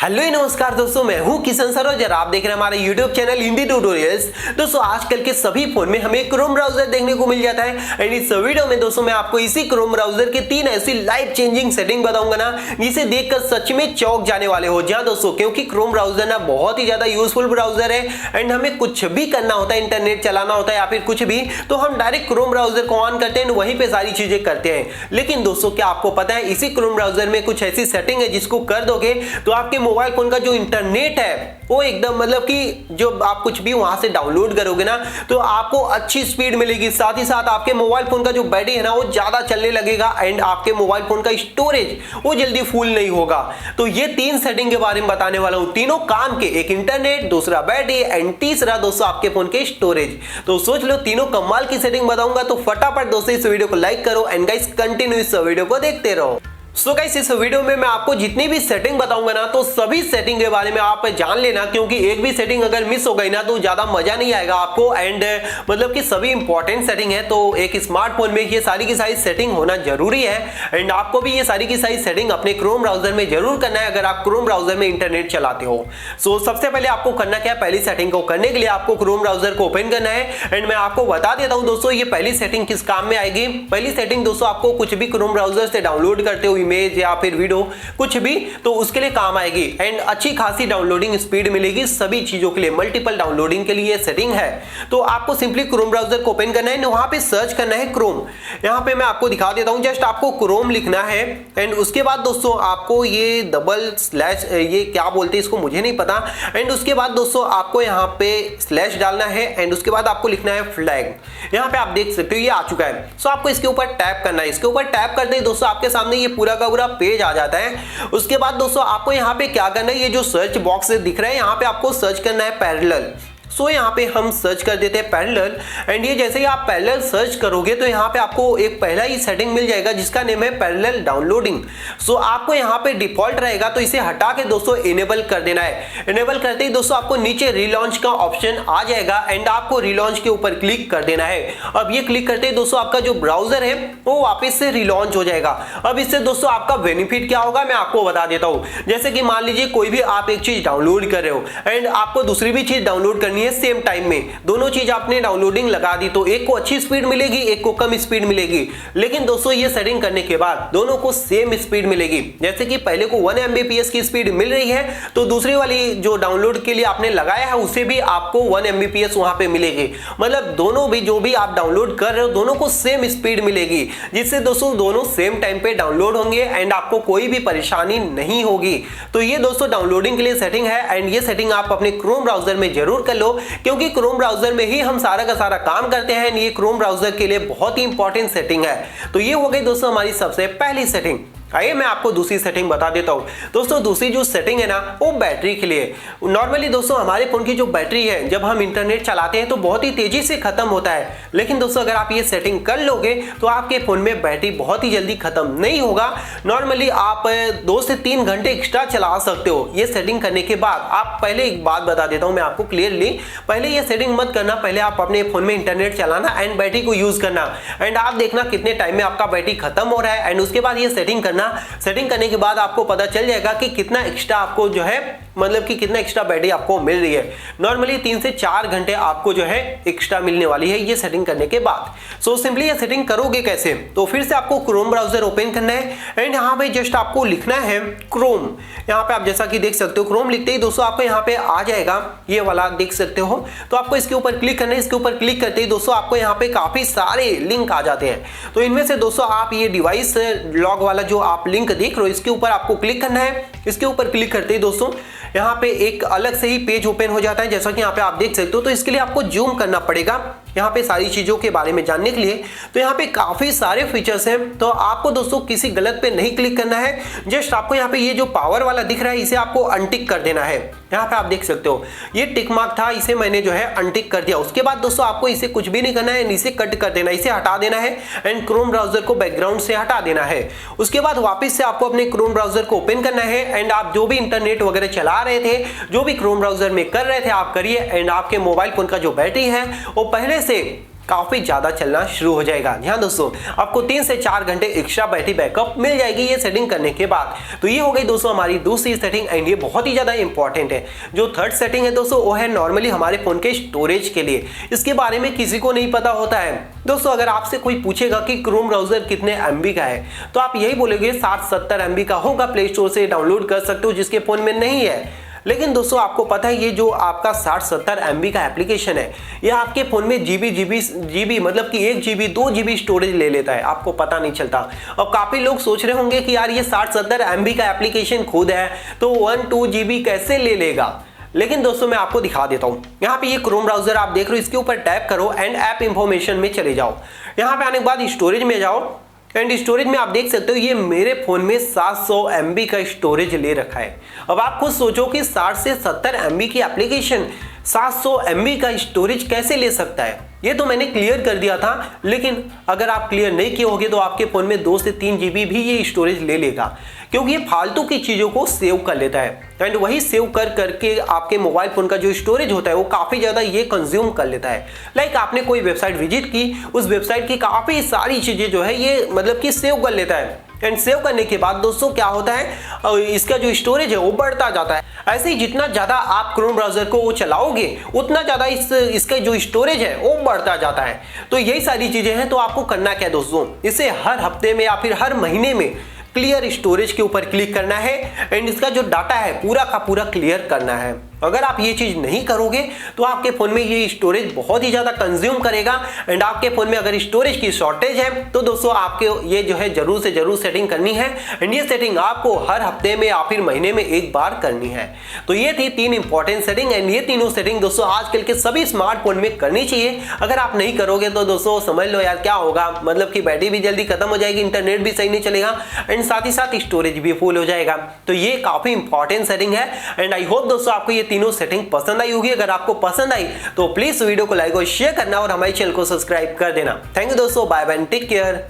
Hello नमस्कार दोस्तों, मैं हूं किशन सरोज और आप देख रहे हैं हमारे यूट्यूब चैनल हिंदी ट्यूटोरियल्स। दोस्तों आजकल के सभी फोन में हमें क्रोम ब्राउजर देखने को मिल जाता है एंड इस वीडियो में दोस्तों मैं आपको इसी क्रोम ब्राउजर के 3 ऐसी लाइफ चेंजिंग सेटिंग बताऊंगा ना, जिसे देखकर सच में चौंक जाने वाले हो। जहां दोस्तों क्योंकि क्रोम ब्राउजर ना बहुत ही ज्यादा यूजफुल ब्राउजर है एंड हमें कुछ भी करना होता है, इंटरनेट चलाना होता है या फिर कुछ भी, तो हम डायरेक्ट क्रोम ब्राउजर को ऑन करते हैं, वहीं पे सारी चीजें करते हैं। लेकिन दोस्तों क्या आपको पता है इसी क्रोम ब्राउजर में कुछ ऐसी सेटिंग है जिसको कर दोगे तो आपके मोबाइल फोन का जो इंटरनेट है वो एकदम मतलब कि जो आप कुछ भी वहां से डाउनलोड करोगे ना तो आपको अच्छी स्पीड मिलेगी। साथ ही साथ आपके मोबाइल फोन का जो बैटरी है ना वो ज्यादा चलने लगेगा एंड आपके मोबाइल फोन का स्टोरेज वो जल्दी फुल नहीं होगा। तो ये 3 सेटिंग के बारे में बताने वाला हूं, तीनों काम के, एक इंटरनेट, दूसरा बैटरी एंड तीसरा दोस्तों आपके फोन के स्टोरेज। तो सोच लो तीनों कमाल की सेटिंग बताऊंगा, तो फटाफट दोस्तों इस वीडियो को लाइक करो एंड गाइस कंटिन्यू इस वीडियो को देखते रहो। सो गाइस इस वीडियो में मैं आपको जितनी भी सेटिंग बताऊंगा ना तो सभी सेटिंग के बारे में आप जान लेना, क्योंकि एक भी सेटिंग अगर मिस हो गई ना तो ज्यादा मजा नहीं आएगा आपको एंड मतलब कि सभी इंपॉर्टेंट सेटिंग है। तो एक स्मार्टफोन में ये सारी की सारी सेटिंग होना जरूरी है एंड आपको भी ये सारी की सारी सेटिंग अपने क्रोम ब्राउजर में जरूर करना है अगर आप क्रोम ब्राउजर में इंटरनेट चलाते हो। सो सबसे पहले आपको करना क्या है, पहली सेटिंग को करने के लिए आपको क्रोम ब्राउजर को ओपन करना है एंड मैं आपको बता देता हूं दोस्तों ये पहली सेटिंग किस काम में आएगी। पहली सेटिंग दोस्तों आपको कुछ भी क्रोम ब्राउजर से डाउनलोड करते हो, इमेज या फिर वीडियो कुछ भी, तो उसके लिए काम आएगी एंड अच्छी खासी डाउनलोडिंग स्पीड मिलेगी सभी चीजों के लिए, मल्टीपल डाउनलोडिंग के लिए सेटिंग है। तो आपको सिंपली क्रोम ब्राउजर को ओपन करना है, वहां पे सर्च करना है क्रोम। यहां पे मैं आपको दिखा देता हूं, जस्ट आपको क्रोम लिखना है एंड उसके बाद दोस्तों आपको ये डबल स्लैश, ये क्या बोलते हैं इसको मुझे नहीं पता, एंड उसके बाद दोस्तों आपको यहां पे स्लैश डालना है एंड उसके बाद आपको लिखना है फ्लैग। यहां पे आप देख सकते हो ये आ चुका है। सो आपको इसके ऊपर टैप करना है, इसके ऊपर टैप करते ही दोस्तों आपके सामने ये पूरा का पूरा पेज आ जाता है। उसके बाद दोस्तों आपको यहां पे क्या करना है, ये जो सर्च बॉक्स दिख रहा है यहां पे आपको सर्च करना है पैरेलल। सो यहाँ पे हम सर्च कर देते हैं पैरेलल एंड ये जैसे ही आप पैरेलल सर्च करोगे तो यहाँ पे आपको एक पहला ही सेटिंग मिल जाएगा जिसका नेम है पैरेलल डाउनलोडिंग। सो आपको यहाँ पे डिफॉल्ट रहेगा तो इसे हटा के दोस्तों इनेबल कर देना है। इनेबल करते ही दोस्तों आपको नीचे रिलॉन्च का ऑप्शन आ जाएगा एंड आपको रिलॉन्च के ऊपर क्लिक कर देना है। अब ये क्लिक करते ही दोस्तों आपका जो ब्राउजर है वो वापस से रिलॉन्च हो जाएगा। अब इससे दोस्तों आपका बेनिफिट क्या होगा मैं आपको बता देता हूँ। जैसे कि मान लीजिए कोई भी आप एक चीज डाउनलोड कर रहे हो एंड आपको दूसरी भी चीज डाउनलोड करनी है सेम टाइम में, दोनों चीज आपने डाउनलोडिंग लगा दी तो एक को अच्छी स्पीड मिलेगी, एक को कम स्पीड मिलेगी। लेकिन दोस्तों ये सेटिंग करने के बाद दोनों को सेम स्पीड मिलेगी। जैसे कि पहले को 1 Mbps की स्पीड मिल रही है तो दूसरी वाली जो डाउनलोड के लिए आपने लगाया है उसे भी आपको 1 Mbps वहां पे मिलेगी। मतलब दोनों भी जो भी आप डाउनलोड कर रहे हो दोनों को सेम स्पीड मिलेगी, जिससे दोस्तों दोनों सेम टाइम पे डाउनलोड होंगे एंड आपको कोई भी परेशानी नहीं होगी। तो ये दोस्तों डाउनलोडिंग के लिए सेटिंग है एंड ये सेटिंग आप अपने क्रोम ब्राउजर में जरूर कर लो, क्योंकि क्रोम ब्राउजर में ही हम सारा का सारा काम करते हैं। ये क्रोम ब्राउजर के लिए बहुत ही इंपॉर्टेंट सेटिंग है। तो ये हो गई दोस्तों हमारी सबसे पहली सेटिंग। आइए मैं आपको दूसरी सेटिंग बता देता हूं। दोस्तों दूसरी जो सेटिंग है ना वो बैटरी के लिए। नॉर्मली दोस्तों हमारे फोन की जो बैटरी है जब हम इंटरनेट चलाते हैं तो बहुत ही तेजी से खत्म होता है, लेकिन दोस्तों अगर आप ये सेटिंग कर लोगे तो आपके फोन में बैटरी बहुत ही जल्दी खत्म नहीं होगा। नॉर्मली आप 2 से 3 घंटे एक्स्ट्रा चला सकते हो ये सेटिंग करने के बाद। आप पहले एक बात बता देता हूं मैं आपको क्लियरली, पहले ये सेटिंग मत करना, पहले आप अपने फोन में इंटरनेट चलाना एंड बैटरी को यूज करना एंड आप देखना कितने टाइम में आपका बैटरी खत्म हो रहा है एंड उसके बाद ये सेटिंग करना। सेटिंग करने के बाद आपको पता चल जाएगा कि कितना एक्स्ट्रा आपको जो है मतलब कि कितना एक्स्ट्रा बैटरी आपको मिल रही है। नॉर्मली 3 से 4 घंटे आपको जो है एक्स्ट्रा मिलने वाली है ये सेटिंग करने के बाद। सो सिंपली ये सेटिंग करोगे कैसे, तो फिर से आपको क्रोम ब्राउजर ओपन करना है एंड यहाँ पे जस्ट आपको लिखना है क्रोम। यहाँ पे आप जैसा कि देख सकते हो क्रोम लिखते ही दोस्तों आपको यहाँ पे आ जाएगा ये वाला, देख सकते हो। तो आपको इसके ऊपर क्लिक करना है। इसके ऊपर क्लिक करते ही दोस्तों आपको यहाँ पे काफी सारे लिंक आ जाते हैं। तो इनमें से दोस्तों आप ये डिवाइस लॉग वाला जो आप लिंक देख रहे हो इसके ऊपर आपको क्लिक करना है। इसके ऊपर क्लिक करते ही दोस्तों यहाँ पे एक अलग से ही पेज ओपन हो जाता है, जैसा कि यहाँ पे आप देख सकते हो। तो इसके लिए आपको जूम करना पड़ेगा यहाँ पे सारी चीजों के बारे में जानने के लिए। तो यहाँ पे काफी सारे फीचर्स हैं, तो आपको दोस्तों किसी गलत पे नहीं क्लिक करना है। जस्ट आपको यहाँ पे ये जो पावर वाला दिख रहा है इसे आपको अनटिक कर देना है। यहाँ पे आप देख सकते हो ये टिक मार्क था, इसे मैंने जो है अनटिक कर दिया। उसके बाद दोस्तों आपको इसे कुछ भी नहीं करना है, इसे कट कर देना है, इसे हटा देना है एंड क्रोम ब्राउजर को बैकग्राउंड से हटा देना है। उसके बाद वापस से आपको अपने क्रोम ब्राउजर को ओपन करना है एंड आप जो भी इंटरनेट वगैरह चला रहे थे, जो भी क्रोम ब्राउजर में कर रहे थे आप करिए एंड आपके मोबाइल फोन का जो बैटरी है वो पहले से काफी ज्यादा चलना शुरू हो जाएगा। हाँ दोस्तों, आपको 3 से 4 घंटे एक्स्ट्रा बैटरी बैकअप मिल जाएगी ये सेटिंग करने के बाद। तो ये हो गई दोस्तों हमारी दूसरी सेटिंग एंड ये बहुत ही ज्यादा इंपॉर्टेंट है। जो थर्ड सेटिंग है दोस्तों वो है नॉर्मली हमारे फोन के स्टोरेज के लिए। इसके बारे में किसी को नहीं पता होता है दोस्तों। अगर आपसे कोई पूछेगा कि क्रोम ब्राउजर कितने MB का है तो आप यही बोलोगे 60-70 MB का होगा, प्ले स्टोर से डाउनलोड कर सकते हो, जिसके फोन में नहीं है। लेकिन दोस्तों आपको पता है ये जो आपका 60-70 MB का एप्लीकेशन है ये आपके फोन में जीबी मतलब कि 1 GB 2 GB स्टोरेज ले लेता है, आपको पता नहीं चलता। और काफी लोग सोच रहे होंगे कि यार ये 60-70 MB का एप्लीकेशन खुद है तो 1-2 GB कैसे ले लेगा। लेकिन दोस्तों मैं आपको दिखा देता हूं। यहाँ पे ये क्रोम ब्राउजर आप देख रहे हो, इसके ऊपर टैप करो एंड ऐप इंफॉर्मेशन में चले जाओ। यहाँ पे आने के बाद स्टोरेज में जाओ एंड स्टोरेज में आप देख सकते हो ये मेरे फोन में 700 MB का स्टोरेज ले रखा है। अब आप खुद सोचो कि 60 से 70 MB की एप्लीकेशन 700 MB का स्टोरेज कैसे ले सकता है। ये तो मैंने क्लियर कर दिया था, लेकिन अगर आप क्लियर नहीं किए होगे तो आपके फोन में 2 से 3 GB भी ये स्टोरेज ले लेगा, क्योंकि ये फालतू की चीजों को सेव कर लेता है एंड वही सेव कर करके आपके मोबाइल फोन का जो स्टोरेज होता है वो काफी ज्यादा ये कंज्यूम कर लेता है। लाइक आपने कोई वेबसाइट विजिट की, उस वेबसाइट की काफी सारी चीजें जो है ये मतलब कि सेव कर लेता है एंड सेव करने के बाद दोस्तों क्या होता है इसका जो स्टोरेज है वो बढ़ता जाता है। ऐसे ही जितना ज्यादा आप क्रोम ब्राउजर को चलाओगे उतना ज्यादा इसका जो स्टोरेज है वो बढ़ता जाता है। तो यही सारी चीजें हैं। तो आपको करना क्या है दोस्तों, इसे हर हफ्ते में या फिर हर महीने में क्लियर स्टोरेज के ऊपर क्लिक करना है एंड इसका जो डाटा है पूरा का पूरा क्लियर करना है। अगर आप ये चीज नहीं करोगे तो आपके फोन में ये स्टोरेज बहुत ही ज्यादा कंज्यूम करेगा एंड आपके फोन में अगर स्टोरेज की शॉर्टेज है तो दोस्तों आपके ये जो है जरूर से जरूर सेटिंग करनी है एंड ये सेटिंग आपको हर हफ्ते में या फिर महीने में एक बार करनी है। तो ये थी 3 इंपॉर्टेंट सेटिंग एंड ये तीनों सेटिंग दोस्तों आजकल के सभी स्मार्टफोन में करनी चाहिए। अगर आप नहीं करोगे तो दोस्तों समझ लो यार क्या होगा, मतलब कि बैटरी भी जल्दी खत्म हो जाएगी, इंटरनेट भी सही नहीं चलेगा एंड साथ ही साथ स्टोरेज भी फुल हो जाएगा। तो ये काफी इंपॉर्टेंट सेटिंग है एंड आई होप दोस्तों आपको ये तीनों सेटिंग पसंद आई होगी। अगर आपको पसंद आई तो प्लीज वीडियो को लाइक और शेयर करना और हमारे चैनल को सब्सक्राइब कर देना। थैंक यू दोस्तों, बाय बाय, टेक केयर।